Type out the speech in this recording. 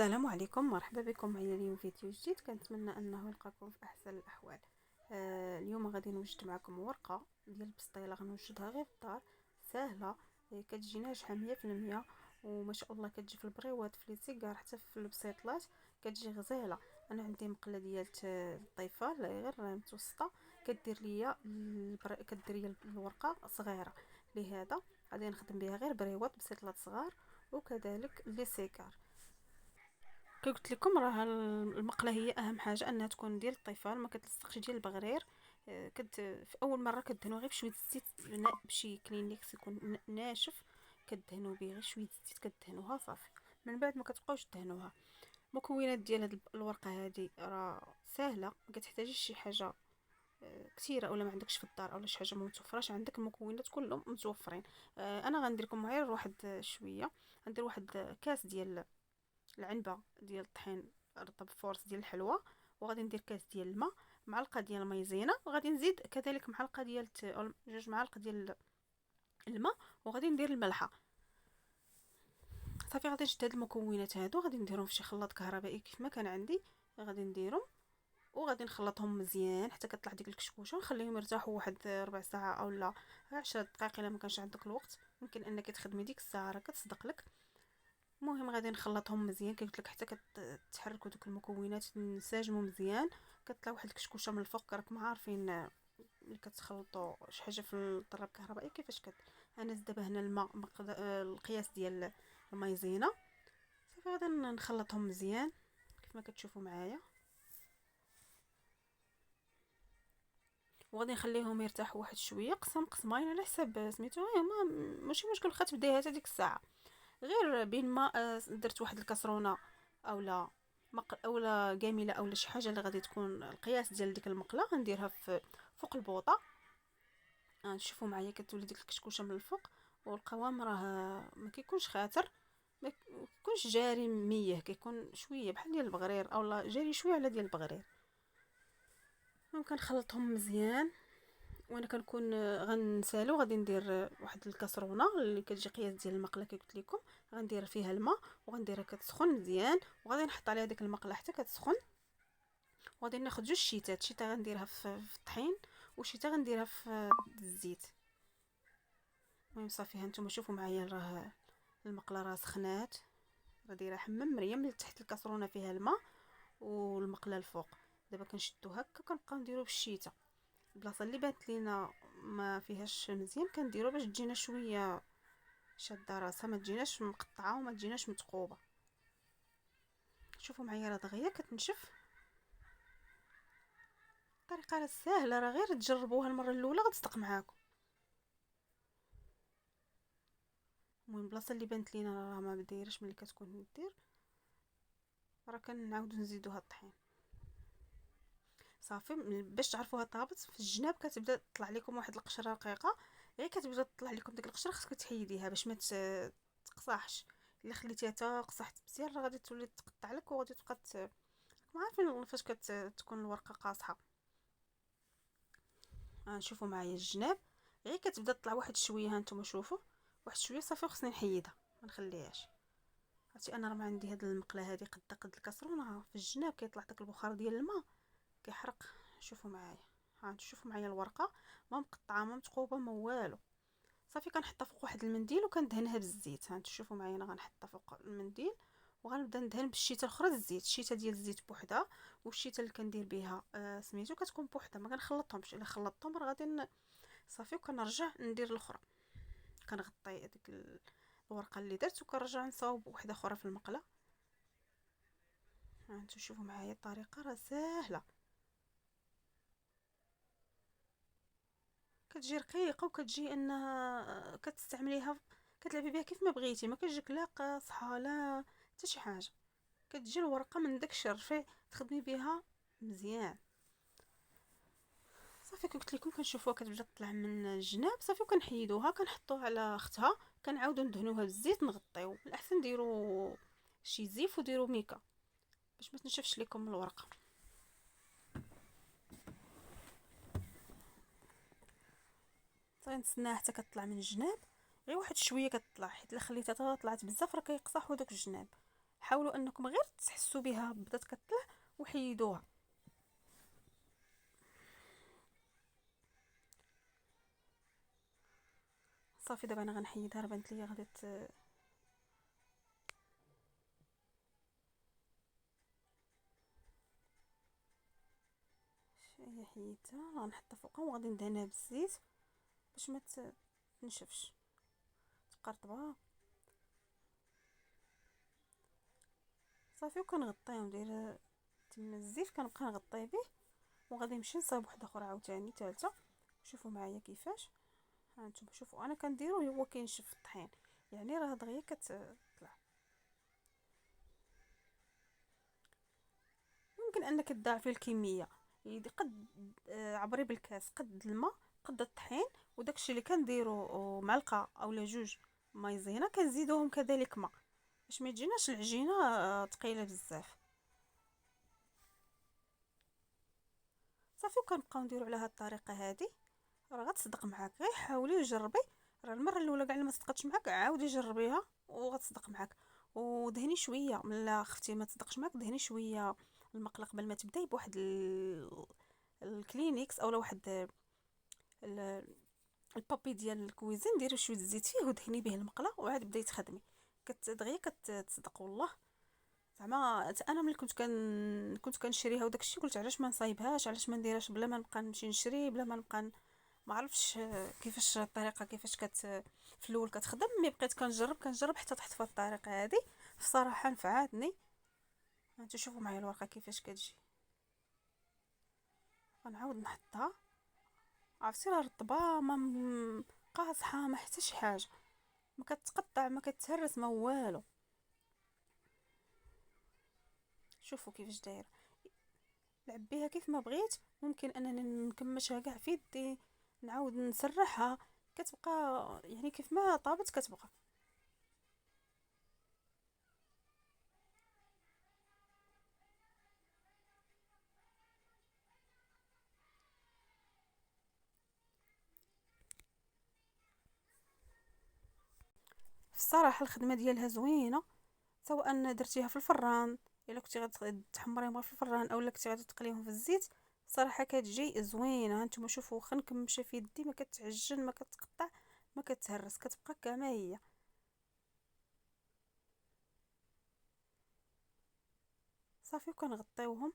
السلام عليكم، مرحبا بكم معايا اليوم فيديو جديد. كنتمنى انه يلقاكم في احسن الاحوال. اليوم غادي نوجد معكم ورقه ديال البسطيله، غنوجدها غير في الدار، سهله. كتجي ناجحه 100%، وما شاء الله كتجي في البريوات، في لي سيجار، حتى في البسيطلات كتجي غزاله. انا عندي مقله ديال الطيفه غير متوسطه، كدير ليا الورقه صغيره. لهذا غادي نخدم بها غير بريوات، بسيطلات صغار، وكذلك لي سيجار. كي قلت لكم، راه المقله هي اهم حاجه، انها تكون ديال الطيفان، ما كتلصقش ديال البغرير. في اول مره كدهنوا غير بشويه الزيت، بشي كلينيكس يكون ناشف، كدهنوا به غير شويه الزيت، كدهنوها صافي. من بعد ما كتبقاوش تدهنوها. المكونات ديال هاد الورقه هذه راه سهله، ما كتحتاجيش شي حاجه كثيره، اولا ما عندكش في الدار، اولا شي حاجه ما متوفراش عندك، المكونات كلهم متوفرين. انا غندير لكم غير واحد شويه. غندير واحد كاس ديال العنبه ديال الطحين رطب فورس ديال الحلوى، وغادي ندير كاس ديال الماء، معلقه ديال المايزينا، وغادي نزيد كذلك معلقه ديال جوج معالق ديال الماء، وغادي ندير الملحه. صافي غادي نشد هاد المكونات هادو، غادي نديرهم في شي خلاط كهربائي كيف ما كان عندي. غادي نديرهم وغادي نخلطهم مزيان حتى كطلع ديك الكشكوشه، نخليهم يرتاحوا واحد ربع ساعه اولا 10 دقائق الا ما كانش عندك الوقت. ممكن انك تخدمي ديك الساعه راه كتصدق لك. المهم غادي نخلطهم مزيان كي قلت لك، حتى كتحركوا دوك المكونات ينسجموا مزيان، كطلع واحد الكشكوشه من الفوق. راكم عارفين ملي كتخلطوا شي حاجه في الطراب الكهربائي كيفاش انا دابا هنا الماء القياس ديال المايزينا. صافي غادي نخلطهم مزيان كيف ما كتشوفوا معايا، وغادي نخليهم يرتاحوا واحد شويه، قسمين على حساب سميتو. ما ماشي مشكل، واخا تبدايها حتى ديك الساعه، غير بين ما درت واحد الكاسرونه اولا اولا كامله، اولا شي حاجه اللي غادي تكون القياس ديال ديك المقله، غنديرها في فوق البوطه. نشوفوا معايا كتولي ديك الكشكوشه من الفوق، والقوام راه ما كيكونش خاتر، ما كيكونش جاري ميه، كيكون شويه بحال ديال البغرير اولا جاري شويه على ديال البغرير. ممكن نخلطهم مزيان، وانا كنكون غنسالو. غادي ندير واحد الكاسرونه اللي كتجي قياس ديال المقله كي قلت لكم، غندير فيها الماء وغنديرها كتسخن مزيان، وغادي نحط عليها ديك المقله حتى كتسخن. وغادي ناخذ جوج شيتات غنديرها في الطحين، وشيته غنديرها في الزيت. المهم صافي، ها نتوما شوفوا معايا، راه المقله راه سخنات، راه دايره حمام مريم من تحت الكاسرونه فيها الماء والمقله الفوق. دابا كنشدو هكا، كنبقاو نديرو بالشيته. البلاصه اللي بانت لينا ما فيهاش مزيان كنديرو باش تجينا شويه شاده راسها، ما تجيناش مقطعه وما تجيناش متقوبه. شوفوا معايا راه دغيا كتنشف. الطريقه راه ساهله، راه غير تجربوها المره الاولى غتصدق معاكم. المهم البلاصه اللي بانت لينا راه ما بدايرش، ملي كتكون دير راه كنعاودو نزيدوها الطحين. صافي باش تعرفوها طابت في الجناب، كتبدا تطلع لكم واحد القشره رقيقه. غير كتبدا تطلع لكم ديك القشره، خصك تحيديها باش ما تقصاحش. الا خليتيها تقصح مزيان راه غادي تولي تقطع لك، وغادي تبقى ما عارفين فاش كتكون الورقه قاصحه. نشوفوا معايا الجناب، غير كتبدا تطلع واحد شويه، ها نتوما شوفوا واحد شويه صافي، خصني نحيدها ما نخليهاش. عرفتي انا راه ما عندي هاد المقله هادي قد الكاسرونه، في الجناب كيطلع داك البخار ديال الماء كيحرق. شوفوا معايا، ها تشوفوا معايا الورقه ما مقطعه ما متقوبه ما والو. صافي كنحطها فوق واحد المنديل وكندهنها بالزيت. ها تشوفوا معايا، انا غنحطها فوق المنديل وغنبدا ندهن بالشيته الاخرى الزيت، الشيته ديال الزيت بوحدها، والشيته اللي كندير بها سميتو كتكون بوحدها، ما كنخلطهمش. الا خلطتهم راه غادي صافي. وكنرجع ندير الاخرى، كنغطي ديك الورقه اللي درت وكنرجع نصاوب وحده اخرى في المقله. ها انتم شوفوا معايا الطريقه راه ساهله، كتجي رقيقه، وكتجي انها كتستعمليها كتلعبي بها كيف ما بغيتي، ما كتجيك لا قاصحه لا حتى شي حاجه. كتجي الورقه من داكشي الرفيع تخدمي بها مزيان. صافي كي قلت لكم كنشوفوها كتبدا تطلع من الجناب صافي، وكنحيدوها كنحطوها على اختها، كنعاودو ندهنوها بالزيت، نغطيو. الاحسن ديروا شي زيف وديروا ميكا باش ما تنشفش لكم الورقه. صافي نتسناها حتى كتطلع من الجناب، غير واحد شويه كتطلع، حيت الا خليتها طلعت بزاف راه كيقصحوا داك الجناب. حاولوا انكم غير تحسوا بها بدات كطلع وحيدوها. صافي دابا انا غنحيدها، راه بانت ليا غادي هي حيدتها. غنحطها فوقها وغادي ندهنها بالزيت باش ما تنشفش، تبقى رطبه. صافي وكنغطيه وندير تما الزيت كنبقى نغطيه به، وغادي نمشي نصايب وحده اخرى عاوتاني ثالثه. شوفوا معايا كيفاش. ها انتم شوفوا انا كنديرو هو كينشف الطحين، يعني راه دغيا كتطلع. ممكن انك تضاعفي الكميه، يدي قد عبري بالكاس قد الماء قد الطحين، وداكشي اللي كنديرو معلقه اولا جوج مايزينا كنزيدوهم كذلك ماء باش ما تجيناش العجينه ثقيله بزاف. صافي وكنبقاو نديرو على هاد الطريقه هادي، راه غتصدق معاك. غير حاولي وجربي، راه المره الاولى كاع اللي ما صدقتش معاك عاودي جربيها وغتصدق معاك. ودهني شويه ملا خفتي ما تصدقش معاك، دهني شويه المقله قبل ما تبداي بواحد الكلينكس اولا واحد ال- البابي ديال الكويزين، ديري شويه الزيت فيه ودهني به المقله وعاد بداي تخدمي. دغيا كتصدق والله. زعما انا ملي كنت كنشريها وداكشي قلت علاش ما نصايبهاش، علاش ما نديرهاش بلا ما نبقى نمشي نشري، بلا ما نبقى ما عرفتش كيفاش الطريقه كيفاش في الاول كتخدم. مي بقيت كنجرب حتى طحت في الطريقه هذه، بصراحه نفعاتني. انتو شوفوا معايا الورقه كيفاش كتجي. غنعاود نحطها، عرفتي راه رطبه ما قاصحه ما حتى شي حاجه، ما كتقطع ما كتهرس ما والو. شوفوا كيفاش دايره، لعب بيها كيف ما بغيت. ممكن انني نكمشها كاع في يدي، نعاود نسرحها، كتبقى يعني كيف ما طابت كتبقى. في الصراحه الخدمه ديالها زوينه، سواء درتيها في الفران، الا كنتي غتحمريهم في الفران اولا كنتي غادي تقليهم في الزيت، صراحه كتجي زوينه. هانتوما شوفوا واخا نكمشها في يدي ما كتعجن ما كتقطع ما كتهرس، كتبقى كما هي. صافي وكنغطيوهم